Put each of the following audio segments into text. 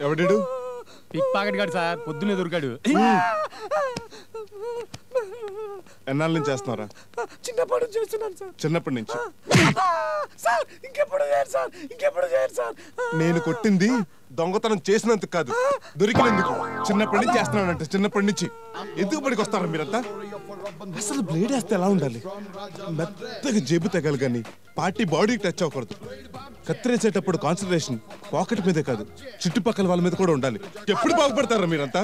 ఎవడాడు? Pick pocket గాడు sir, పొద్దున్నే దొరికాడు. ఎన్నాళ్ళ నుంచి చేస్తున్నారా? చిన్నప్పటి నుంచి చేస్తున్నాను సార్. చిన్నప్పటి నుంచి. సార్ ఇంకెప్పుడు చేయరు సార్, ఇంకెప్పుడు చేయరు సార్. నేను కొట్టింది దొంగతనం చేసినందుకు కాదు, దొరికినందుకు. చిన్నప్పటి నుంచి చేస్తున్నానంట, చిన్నప్పటి నుంచి. ఎందుకు పడికి వస్తారా మీరంతా? అసలు బ్లేడ్ వేస్తే ఎలా ఉండాలి? మెత్తగా జేబు తెగాలి కానీ పార్టీ బాడీకి టచ్ అవ్వకూడదు. కత్తిరేసేటప్పుడు కాన్సన్ట్రేషన్ పాకెట్ మీదే కాదు, చుట్టుపక్కల వాళ్ళ మీద కూడా ఉండాలి. ఎప్పుడు బాగుపడతారా మీరంతా?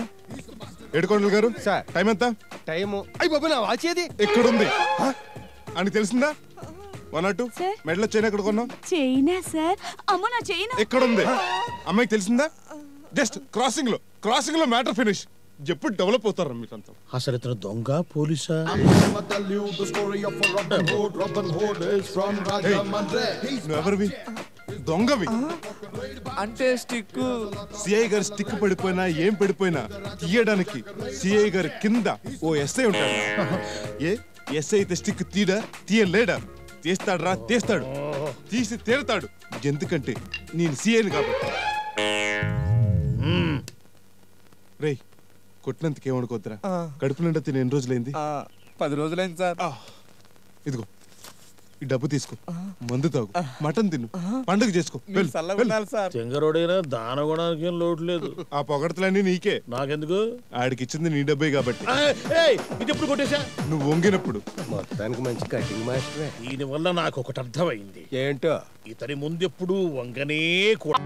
ఏడుకొండలు గారు సార్, టైం ఎంత? టైము అయ్యి బాబు నా వాచేది ఎక్కడుంది అని తెలిసిందా? 102 మెడలో చైన్ ఎక్కడ కొన్నావు? China sir. అమ్మో నా చైనా ఎక్కడుంది? అమ్మాయికి తెలిసిందా? జస్ట్ క్రాసింగ్ లో మ్యాటర్ ఫినిష్. ఎప్పుడు డెవలప్ అవుతారా మీరంతా? అసలు ఇతను దొంగ పోలీసా? నువ్వెవరివి? దొంగవి అంటే స్టిక్. సిఐ గారి స్టిక్ పడిపోయినా ఏం పడిపోయినా తీయడానికి సిఐ గారి కింద ఓ ఎస్ఐ ఉంటాడు. ఏ ఎస్ఐ అయితే స్టిక్ తీయలేడా? తీస్తాడు, తీసి తీరతాడు. ఎందుకంటే నేను సిఐని కాబట్టి. రేయ్, కొట్టినందుకు ఏమనుకోద్దురా. కడుపు నిండా తిని ఎన్ని రోజులైంది? 10 రోజులైంది సార్. ఇదిగో ఈ డబ్బు తీసుకో, మందు తాగు, మటన్ తిను, పండుగ చేసుకో. చెంగరోడైనా దానగుణానికి ఏం లోటు లేదు. ఆ పొగడతలన్నీ నీకే, నాకెందుకు? ఆడికి ఇచ్చింది నీ డబ్బే కాబట్టి. ఇది ఎప్పుడు కొట్టేశా? నువ్వు వంగినప్పుడు. మొత్తానికి మంచి కటింగ్ మాస్టరే. దీని వల్ల నాకు ఒకటి అర్థమైంది. ఏంటో? ఇతని ముందెప్పుడు వంగనే కూడా.